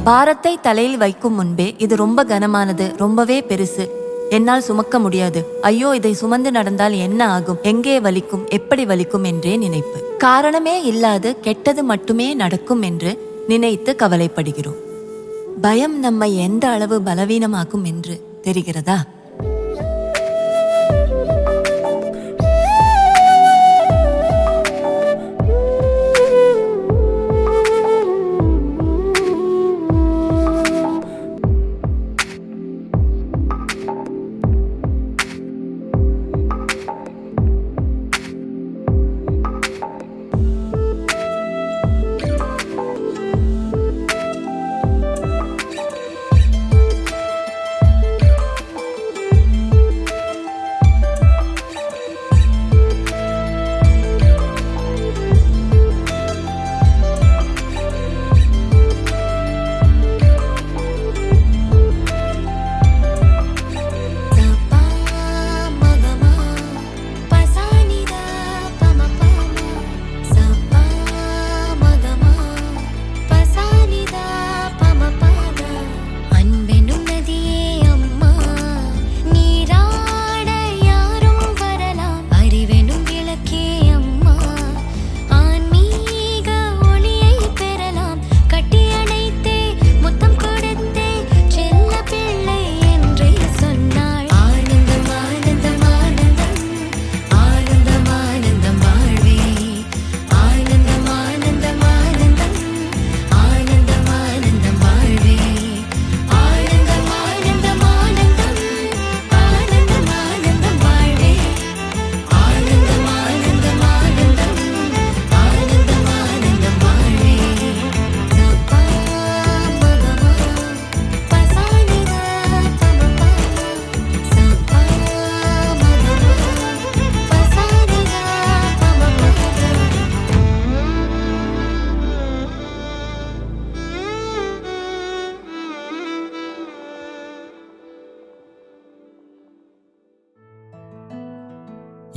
பாரத்தை தலையில் வைக்கும் முன்பே இது ரொம்ப கனமானது, ரொம்பவே பெருசு, என்னால் சுமக்க முடியாது, ஐயோ இதை சுமந்து நடந்தால் என்ன ஆகும், எங்கே வலிக்கும், எப்படி வலிக்கும் என்றே நினைப்பு. காரணமே இல்லாது கெட்டது மட்டுமே நடக்கும் என்று நினைத்து கவலைப்படுகிறோம். பயம் நம்மை எந்த அளவு பலவீனமாக்கும் என்று தெரிகிறதா?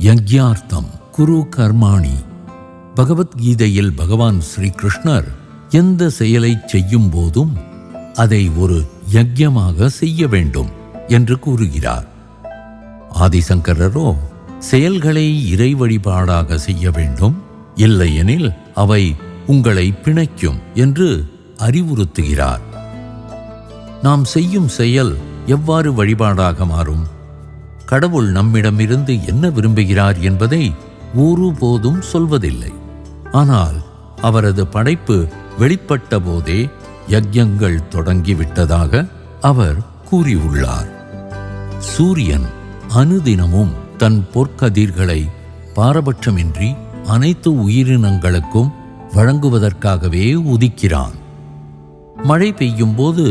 யக்ஞார்த்தம் குரு கர்மாணி. பகவத்கீதையில் பகவான் ஸ்ரீகிருஷ்ணர் எந்த செயலை செய்யும் போதும் அதை ஒரு யக்ஞமாக செய்ய வேண்டும் என்று கூறுகிறார். ஆதிசங்கரரோ செயல்களை இறை வழிபாடாக செய்ய வேண்டும், இல்லையெனில் அவை உங்களை பிணைக்கும் என்று அறிவுறுத்துகிறார். நாம் செய்யும் செயல் எவ்வாறு வழிபாடாக மாறும்? கடவுள் நம்மிடமிருந்து என்ன விரும்புகிறார் என்பதை ஒருபோதும் சொல்வதில்லை. ஆனால் அவரது படைப்பு வெளிப்பட்ட போதே யக்ஞங்கள் தொடங்கிவிட்டதாக அவர் கூறியுள்ளார். சூரியன் அனுதினமும் தன் பொற்கதிர்களை பாரபட்சமின்றி அனைத்து உயிரினங்களுக்கும் வழங்குவதற்காகவே உதிக்கிறான். மழை பெய்யும் போது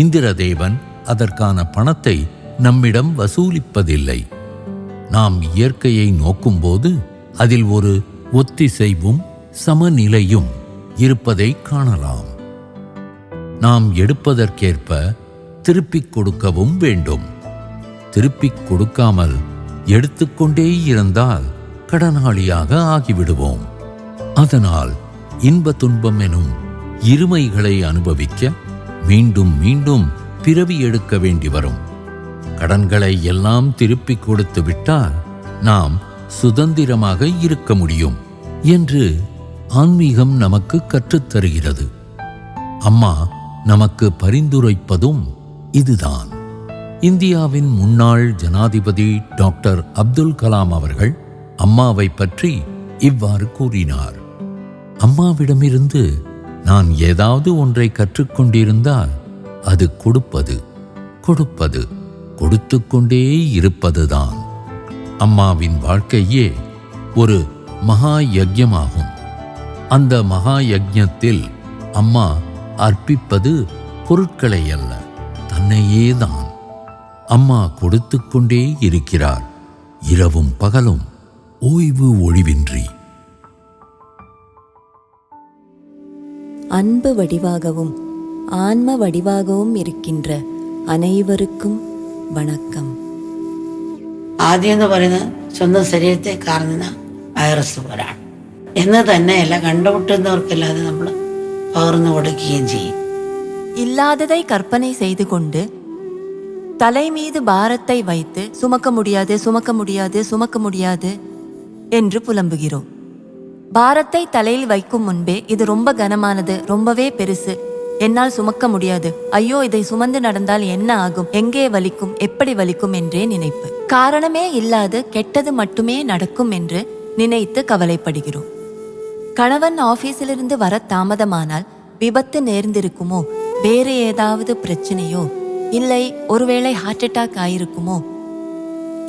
இந்திரதேவன் அதற்கான பணத்தை நம்மிடம் வசூலிப்பதில்லை. நாம் இயற்கையை நோக்கும்போது அதில் ஒரு ஒத்திசைவும் சமநிலையும் இருப்பதை காணலாம். நாம் எடுப்பதற்கேற்ப திருப்பிக் கொடுக்கவும் வேண்டும். திருப்பிக் கொடுக்காமல் எடுத்துக்கொண்டே இருந்தால் கடனாளியாக ஆகிவிடுவோம். அதனால் இன்ப துன்பம் எனும் இருமைகளை அனுபவிக்க மீண்டும் மீண்டும் பிறவி எடுக்க வேண்டி வரும். கடன்களை எல்லாம் திருப்பிக் கொடுத்து விட்டால் நாம் சுதந்திரமாக இருக்க முடியும் என்று ஆன்மீகம் நமக்கு கற்றுத்தருகிறது. அம்மா நமக்கு பரிந்துரைப்பதும் இதுதான். இந்தியாவின் முன்னாள் ஜனாதிபதி டாக்டர் அப்துல் கலாம் அவர்கள் அம்மாவை பற்றி இவ்வாறு கூறினார். அம்மாவிடமிருந்து நான் ஏதாவது ஒன்றை கற்றுக்கொண்டிருந்தால் அது கொடுப்பது, கொடுப்பது, கொடுத்து கொண்டே இருப்பதுதான். அம்மாவின் வாழ்க்கையே ஒரு மகா யஜ்ஞமாகும். அந்த மகா யஜ்ஞத்தில் அம்மா அர்ப்பிப்பது பொருட்களை அல்ல, தன்னையேதான். அம்மா கொடுத்து கொண்டே இருக்கிறார், இரவும் பகலும் ஓய்வு ஒழிவின்றி. அன்பு வடிவாகவும் ஆன்ம வடிவாகவும் இருக்கின்ற അനേവർക്കും വണക്കം. ആദ്യം എന്ന് പറയുന്നത് സ്വന്തം ശരീരത്തെ കാർന്ന വൈറസ് പോലാണ് എന്ന് തന്നെയല്ല, കണ്ടുമുട്ടുന്നവർക്കല്ലാതെ നമ്മൾ പകർന്നു കൊടുക്കുകയും ചെയ്യും. இல்லாததை கற்பனை செய்து கொண்டு தலை மீது பாரத்தை வைத்து சுமக்க முடியாது, சுமக்க முடியாது, சுமக்க முடியாது என்று புலம்புகிறோம். பாரத்தை தலையில் வைக்கும் முன்பே இது ரொம்ப கனமானது, ரொம்பவே பெருசு, என்னால் சுமக்க முடியாது, ஐயோ இதை சுமந்து நடந்தால் என்ன ஆகும், எங்கே வலிக்கும், எப்படி வலிக்கும் என்றே நினைப்பு. காரணமே இல்லாது கெட்டது மட்டுமே நடக்கும் என்று நினைத்து கவலைப்படுகிறோம். கணவன் ஆபீஸிலிருந்து வர தாமதமானால் விபத்து நேர்ந்திருக்குமோ, வேறு ஏதாவது பிரச்சனையோ, இல்லை ஒருவேளை ஹார்ட் அட்டாக் ஆயிருக்குமோ,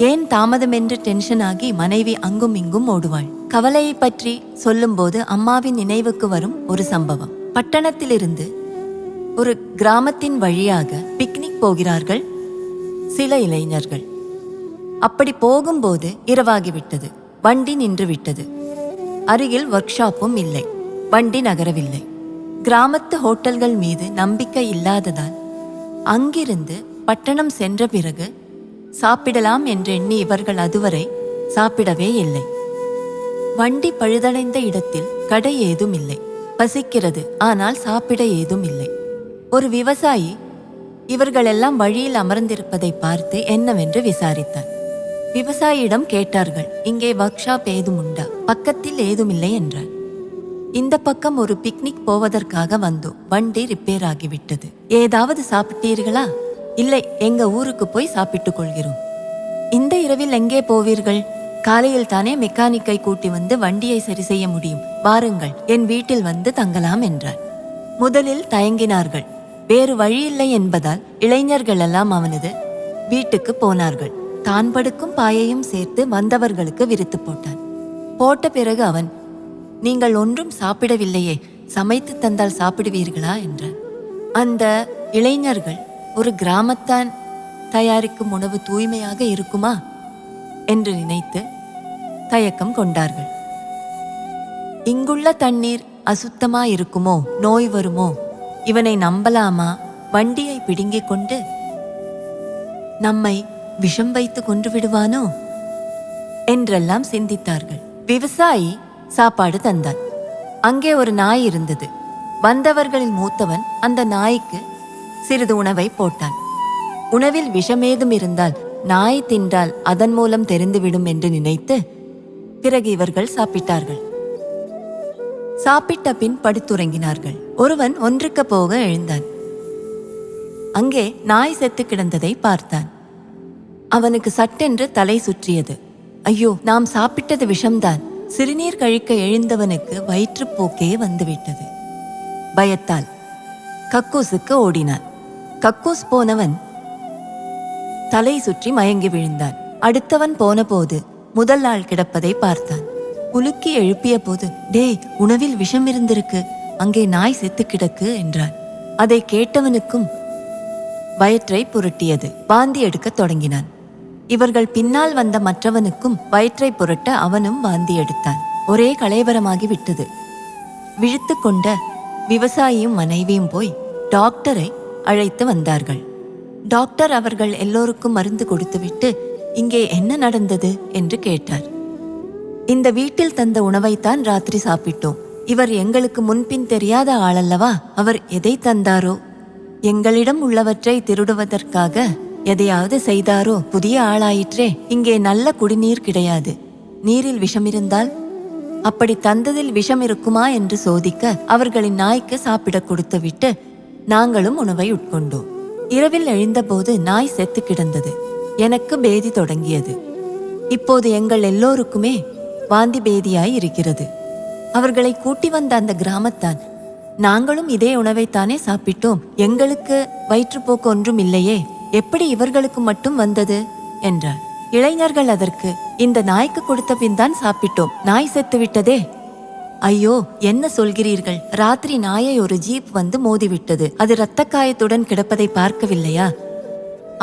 ஏன் தாமதம் என்று டென்ஷன் ஆகி மனைவி அங்கும் இங்கும் ஓடுவாள். கவலையை பற்றி சொல்லும்போது அம்மாவின் நினைவுக்கு வரும் ஒரு சம்பவம். பட்டணத்திலிருந்து ஒரு கிராமத்தின் வழியாக பிக்னிக் போகிறார்கள் சில இளைஞர்கள். அப்படி போகும்போது இரவாகிவிட்டது. வண்டி நின்று விட்டது. அருகில் ஒர்க் ஷாப்பும் இல்லை. வண்டி நகரவில்லை. கிராமத்து ஹோட்டல்கள் மீது நம்பிக்கை இல்லாததால் அங்கிருந்து பட்டணம் சென்ற பிறகு சாப்பிடலாம் என்றெண்ணி இவர்கள் அதுவரை சாப்பிடவே இல்லை. வண்டி பழுதடைந்த இடத்தில் கடை ஏதும் இல்லை. பசிக்கிறது, ஆனால் சாப்பிட ஏதும் இல்லை. ஒரு விவசாயி இவர்களெல்லாம் வழியில் அமர்ந்திருப்பதை பார்த்து என்னவென்று விசாரித்தார். விவசாயியிடம் கேட்டார்கள், இங்கே ஒர்க் ஷாப் ஏதும் உண்டா? பக்கத்தில் ஏதுமில்லை என்றார். இந்த பக்கம் ஒரு பிக்னிக் போவதற்காக வந்தோம். வண்டி ரிப்பேர் ஆகிவிட்டது. ஏதாவது சாப்பிட்டீர்களா? இல்லை, எங்க ஊருக்கு போய் சாப்பிட்டுக் கொள்கிறோம். இந்த இரவில் எங்கே போவீர்கள்? காலையில் தானே மெக்கானிக்கை கூட்டி வந்து வண்டியை சரி செய்ய முடியும். வாருங்கள், என் வீட்டில் வந்து தங்கலாம் என்றார். முதலில் தயங்கினார்கள். வேறு வழியில்லை என்பதால் இளைஞர்கள் எல்லாம் அவனது வீட்டுக்கு போனார்கள். தான் படுக்கும் பாயையும் சேர்த்து வந்தவர்களுக்கு விரித்து போட்டான். போட்ட பிறகு அவன், நீங்கள் ஒன்றும் சாப்பிடவில்லையே, சமைத்து தந்தால் சாப்பிடுவீர்களா என்றான். அந்த இளைஞர்கள், ஒரு கிராமத்தான் தயாரிக்கும் உணவு தூய்மையாக இருக்குமா என்று நினைத்து தயக்கம் கொண்டார்கள். இங்குள்ள தண்ணீர் அசுத்தமா இருக்குமோ, நோய் வருமோ, இவனை நம்பலாமா, வண்டியை பிடுங்கிக் கொண்டு நம்மை விஷம் வைத்து கொன்று விடுவானோ என்றெல்லாம் சிந்தித்தார்கள். விவசாயி சாப்பாடு தந்தான். அங்கே ஒரு நாய் இருந்தது. வந்தவர்களில் மூத்தவன் அந்த நாய்க்கு சிறிது உணவை போட்டான். உணவில் விஷமேதும் இருந்தால் நாய் தின்றால் அதன் மூலம் தெரிந்துவிடும் என்று நினைத்து பிறகு இவர்கள் சாப்பிட்டார்கள். சாப்பிட்ட பின் படுத்துறங்கினார்கள். ஒருவன் ஒன்றுக்கு போக எழுந்தான். அங்கே நாய் செத்து கிடந்ததை பார்த்தான். அவனுக்கு சட்டென்று தலை சுற்றியது. ஐயோ, நாம் சாப்பிட்டது விஷம்தான். சிறுநீர் கழிக்க எழுந்தவனுக்கு வயிற்றுப்போக்கே வந்துவிட்டது. பயத்தால் கக்கூசுக்கு ஓடினான். கக்கூஸ் போனவன் தலை சுற்றி மயங்கி விழுந்தான். அடுத்தவன் போன போது முதல் ஆள் கிடப்பதை பார்த்தான். உலுக்கி எழுப்பிய போது, டேய், உணவில் விஷம் இருந்திருக்கு, அங்கே நாய் செத்து கிடக்கு என்றான். அதை கேட்டவனுக்கும் வயிற்றை புரட்டியது. வாந்தி எடுக்க தொடங்கினான். இவர்கள் பின்னால் வந்த மற்றவனுக்கும் வயிற்றை புரட்ட அவனும் வாந்தி எடுத்தான். ஒரே கலைவரமாகி விட்டது. விழித்து கொண்ட விவசாயியும் மனைவியும் போய் டாக்டரை அழைத்து வந்தார்கள். டாக்டர் அவர்கள் எல்லோருக்கும் மருந்து கொடுத்துவிட்டு, இங்கே என்ன நடந்தது என்று கேட்டார். இந்த வீட்டில் தந்த உணவைத்தான் ராத்திரி சாப்பிட்டோம். இவர் எங்களுக்கு முன்பின் தெரியாத ஆளல்லவா? அவர் எதை தந்தாரோ, எங்களிடம் உள்ளவற்றை திருடுவதற்காக எதையாவது செய்தாரோ? புதிய ஆளாயிற்றே. இங்கே நல்ல குடிநீர் கிடையாது. நீரில் விஷம் இருந்தால் அப்படி தந்ததில் விஷம் இருக்குமா என்று சோதிக்க அவர்களின் நாய்க்கு சாப்பிட கொடுத்து விட்டு நாங்களும் உணவை உட்கொண்டோம். இரவில் எழுந்தபோது நாய் செத்து கிடந்தது. எனக்கு பேதி தொடங்கியது. இப்போது எங்கள் எல்லோருக்குமே வாந்தி பேதியாய் இருக்கிறது. அவர்களை கூட்டி வந்த அந்த கிராமத்தான், நாங்களும் இதே உணவைத்தானே சாப்பிட்டோம், எங்களுக்கு வயிற்றுப்போக்கு ஒன்றும் இல்லையே, எப்படி இவர்களுக்கு மட்டும் வந்தது என்றார். இளைஞர்கள் அதற்கு, இந்த நாய்க்கு கொடுத்த பின் தான் சாப்பிட்டோம், நாய் செத்து விட்டதே. ஐயோ, என்ன சொல்கிறீர்கள்? ராத்திரி நாயை ஒரு ஜீப் வந்து மோதிவிட்டது. அது இரத்த காயத்துடன் கிடப்பதை பார்க்கவில்லையா?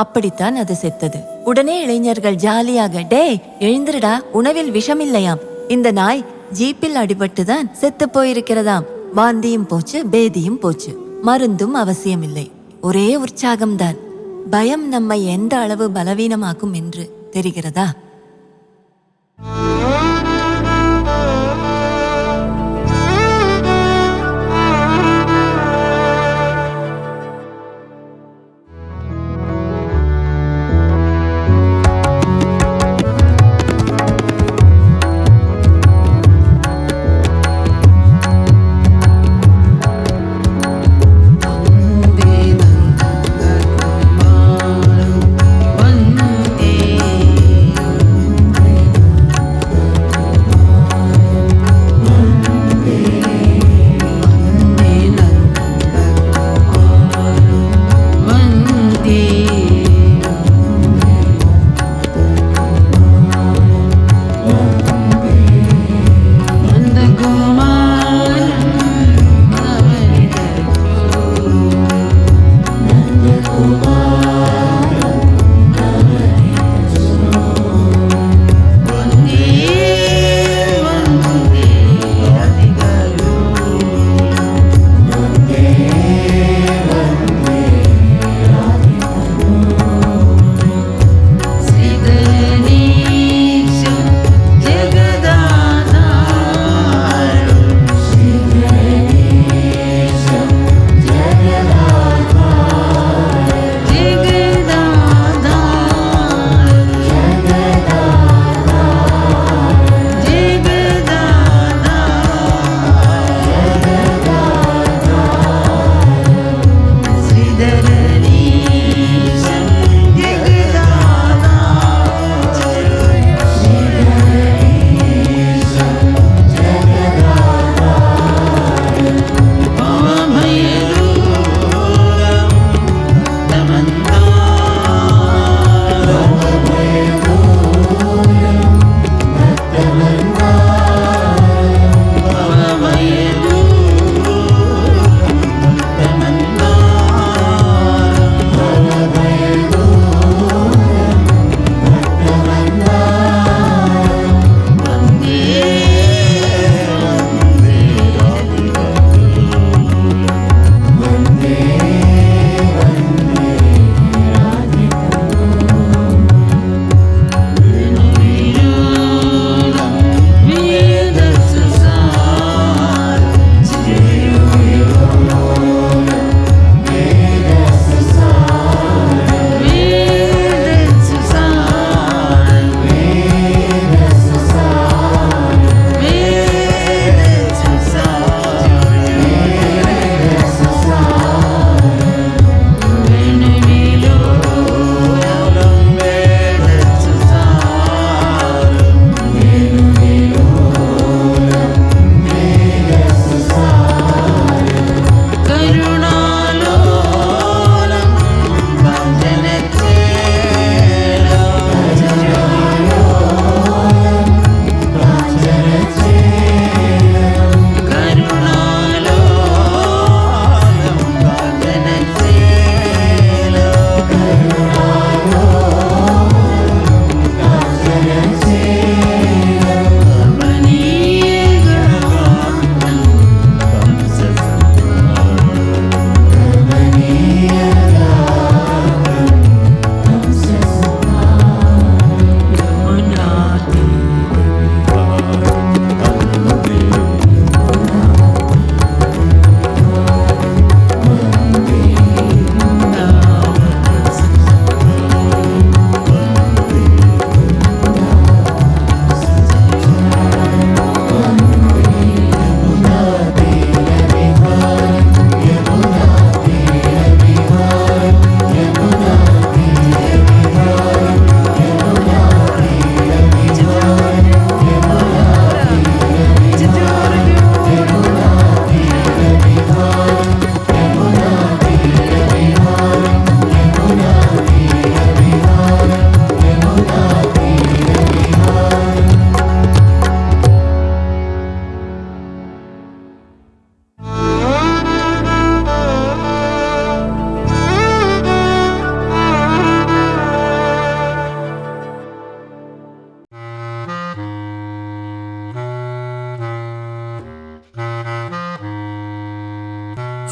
அப்படித்தான் அது செத்தது. உடனே இளைஞர்கள் ஜாலியாக, டேய் எழுந்திருடா, உணவில் விஷமில்லையாம், இந்த நாய் ஜீப்பில் அடிபட்டுதான் செத்து போயிருக்கிறதாம். வாந்தியும் போச்சு, பேதியும் போச்சு, மருந்தும் அவசியமில்லை. ஒரே உற்சாகம்தான். பயம் நம்மை எந்த அளவு பலவீனமாக்கும் என்று தெரிகிறதா?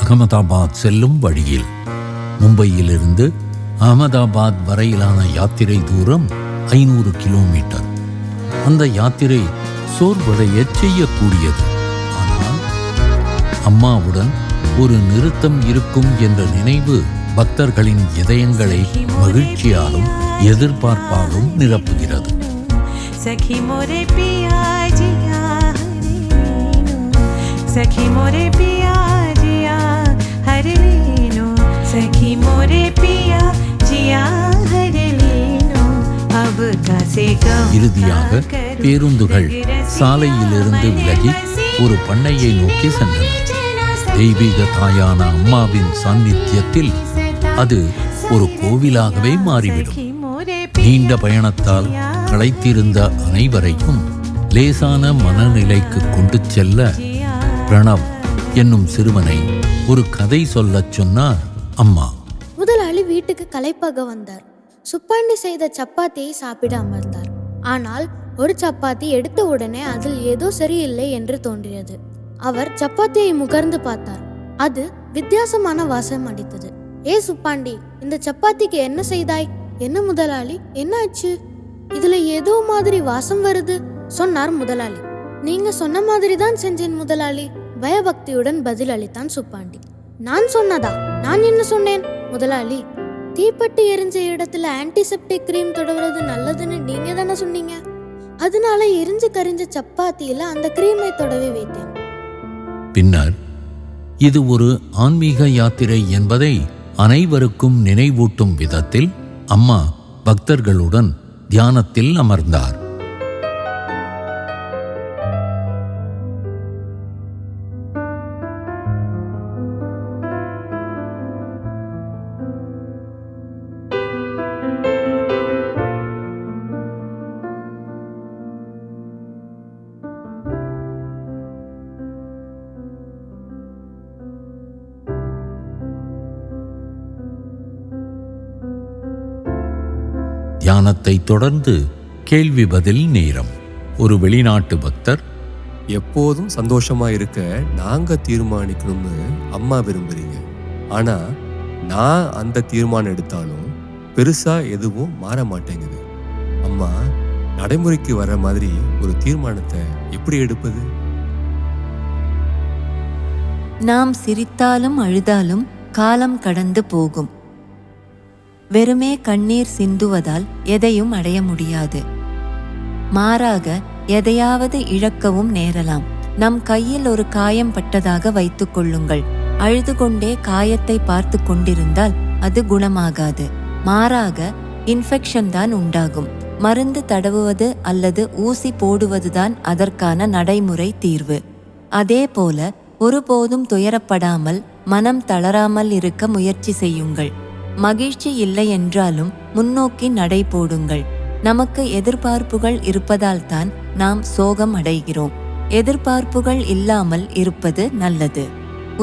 அகமதாபாத் செல்லும் வழியில். மும்பையிலிருந்து அகமதாபாத் வரையிலான யாத்திரை தூரம் 500 கிலோமீட்டர். அந்த யாத்திரை சோர்வடையச் செய்யக்கூடியது. ஆனால் அம்மாவுடன் ஒரு நிறுத்தம் இருக்கும் என்ற நினைவு பக்தர்களின் இதயங்களை மகிழ்ச்சியாலும் எதிர்பார்ப்பாலும் நிரப்புகிறது. सखी मोरे पिया जिया सखी मोरे पिया जिया हर लीनो सखी मोरे पिया जिया हर लीनो अब कैसे कहूं. இறுதியாக பேருந்துகள் சாலையிலிருந்து விலகி ஒரு பண்ணையை நோக்கி சென்றன. தெய்வீக தாயான அம்மாவின் சாநித்தியத்தில் அது ஒரு கோவிலாகவே மாறிவிடும். நீண்ட பயணத்தால் களைத்திருந்த அனைவரையும் லேசான மனநிலைக்கு கொண்டு செல்ல பிரணவ் என்னும் சிறுவனை ஒரு கதை சொல்லச் சொன்னார் அம்மா. முதலாளி வீட்டுக்கு களைப்பாக வந்தார். சுப்பாண்டி செய்த சப்பாத்தியை சாப்பிட அமர்ந்தார். ஆனால் ஒரு சப்பாத்தி எடுத்த உடனே அதில் ஏதோ சரியில்லை என்று தோன்றியது. அவர் சப்பாத்தியை முகர்ந்து பார்த்தார். அது வித்தியாசமான வாசம் அடித்தது. ஏ சுப்பாண்டி, இந்த சப்பாத்திக்கு என்ன செய்தாய்? என்ன முதலாளி, என்ன ஆச்சு? இதுல ஏதோ மாதிரி வாசம் வருது சொன்னார் முதலாளி. நீங்க சொன்ன மாதிரி தான் செஞ்சேன் முதலாளி, பயபக்தியுடன் பதில் அளித்தான் சுப்பாண்டி. நான் சொன்னதா? நான் என்ன சொன்னேன் முதலாளி? தீப்பட்டி எரிஞ்ச இடத்துல ஆன்டிசெப்டிக் கிரீம் தொடர்றது நல்லதுன்னு நீங்க தானே சொன்னீங்க. அதனால எரிஞ்சு கரிஞ்ச சப்பாத்தியில அந்த கிரீமை தொடவே வைத்தேன். பின்னர் இது ஒரு ஆன்மீக யாத்திரை என்பதை அனைவருக்கும் நினைவூட்டும் விதத்தில் அம்மா பக்தர்களுடன் தியானத்தில் அமர்ந்தார். தியானத்தை தொடர்ந்து கேள்வி பதில் நேரம். ஒரு வெளிநாட்டு பக்தர், எப்போதும் சந்தோஷமா இருக்க நாங்க தீர்மானிக்கணும்னு அம்மா விரும்புறீங்க. ஆனா நான் அந்த தீர்மானம் எடுத்தாலும் பெருசா எதுவும் மாற மாட்டேங்குது. அம்மா, நடைமுறைக்கு வர்ற மாதிரி ஒரு தீர்மானத்தை எப்படி எடுப்பது? நாம் சிரித்தாலும் அழுதாலும் காலம் கடந்து போகும். வெறுமே கண்ணீர் சிந்துவதால் எதையும் அடைய முடியாது. மாறாக எதையாவது இழக்கவும் நேரலாம். நம் கையில் ஒரு காயம் பட்டதாக வைத்துக் கொள்ளுங்கள். அழுது கொண்டே காயத்தை பார்த்து கொண்டிருந்தால் அது குணமாகாது. மாறாக இன்ஃபெக்ஷன் தான் உண்டாகும். மருந்து தடவுவது அல்லது ஊசி போடுவதுதான் அதற்கான நடைமுறை தீர்வு. அதே போல ஒருபோதும் துயரப்படாமல் மனம் தளராமல் இருக்க முயற்சி செய்யுங்கள். மகிழ்ச்சி இல்லை என்றாலும் முன்னோக்கி நடை போடுங்கள். நமக்கு எதிர்பார்ப்புகள் இருப்பதால் தான் நாம் சோகம் அடைகிறோம். எதிர்பார்ப்புகள் இல்லாமல் இருப்பது நல்லது.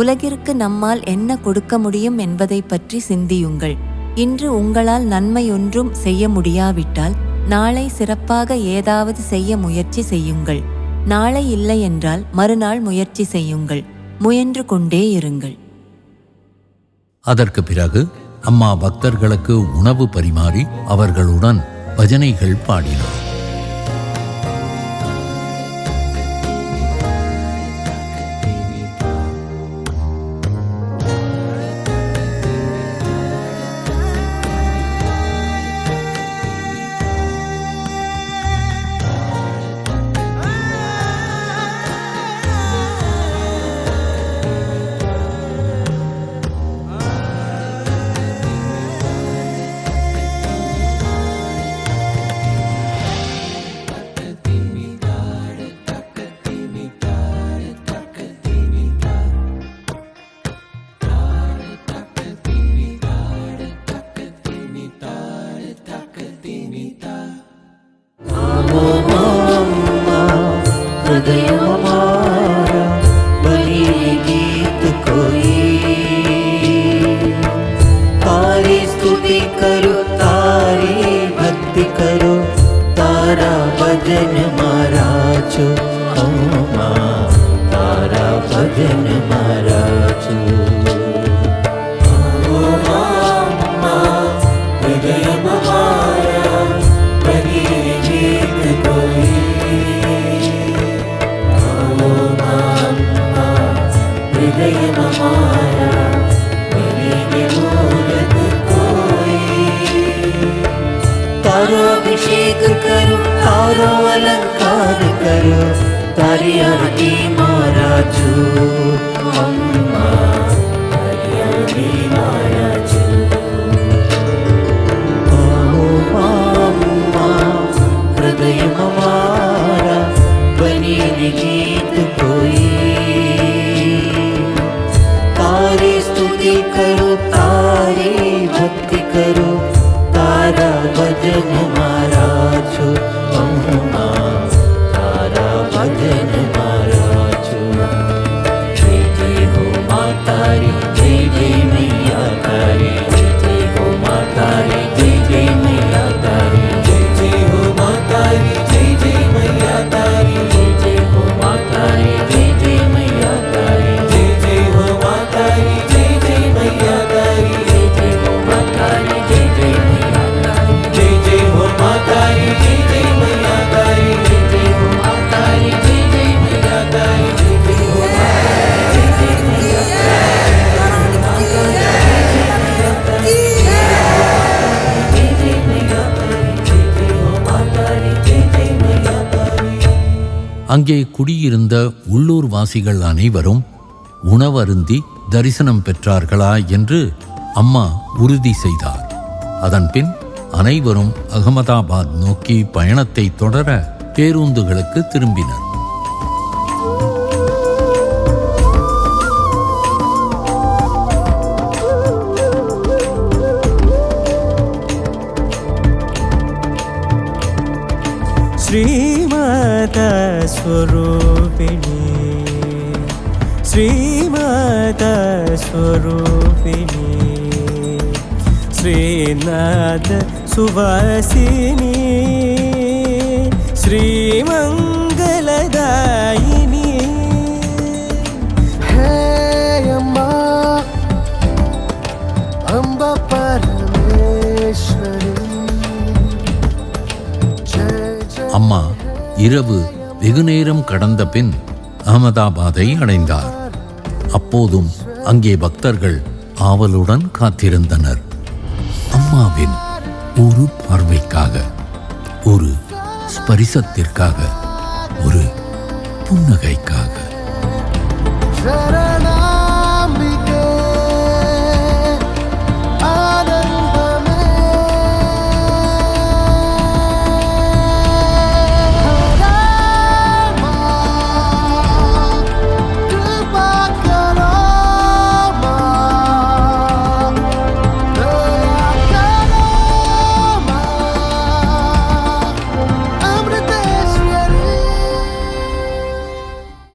உலகிற்கு நம்மால் என்ன கொடுக்க முடியும் என்பதை பற்றி சிந்தியுங்கள். இன்று உங்களால் நன்மையொன்றும் செய்ய முடியாவிட்டால் நாளை சிறப்பாக ஏதாவது செய்ய முயற்சி செய்யுங்கள். நாளை இல்லை என்றால் மறுநாள் முயற்சி செய்யுங்கள். முயன்று கொண்டே இருங்கள். அதற்கு பிறகு அம்மா பக்தர்களுக்கு உணவு பரிமாறி அவர்களுடன் பஜனைகள் பாடினார். भजन मारा छो तारा भजन मारा छो। हमारा बलिने मूरत कोई। तारो अभिषेक करो, तारो अलंकार करो, तारी आरती मारा छू अम्मा, तारी आरती मारा छू। ओ अम्मा हृदय हमारा बलिने गीत कोई। तारी स्तुति करो, तारी भक्ति करो, तारा भजन मारा छो अम्मा, तारा भजन मारा छो। जय जय हो मातारी, जय जय मैया तारी, जय जय हो मातारी, जय जय मैया तारी, जय जय हो मातारी, जय जय मैया तारी, जय जय हो मातारी, जय जय मैया तारी, जय जय हो मातारी, जय जय मैया तारी, जय जय हो मातारी, जय जय मैया तारी, जय जय हो मातारी, जय जय मैया तारी, जय जय हो मातारी, जय जय मैया तारी, जय जय हो मातारी, जय जय मैया அங்கே குடியிருந்த உள்ளூர் வாசிகள் அனைவரும் உணவருந்தி தரிசனம் பெற்றார்களா என்று அம்மா உறுதி செய்தார். அதன்பின் அனைவரும் அகமதாபாத் நோக்கி பயணத்தை தொடர பேருந்துகளுக்கு திரும்பினர். श्रीमाता स्वरूपिणी, श्रीमाता स्वरूपिणी, श्रीनाथ सुवासिनी, श्रीमंगलदायिनी। हे अम्मा अम्बा परमेश्वरी। அம்மா இரவு வெகுநேரம் கடந்த பின் அகமதாபாத்தை அடைந்தார். அப்போதும் அங்கே பக்தர்கள் ஆவலுடன் காத்திருந்தனர். அம்மாவின் ஒரு பார்வைக்காக, ஒரு ஸ்பரிசத்திற்காக, ஒரு புன்னகைக்காக.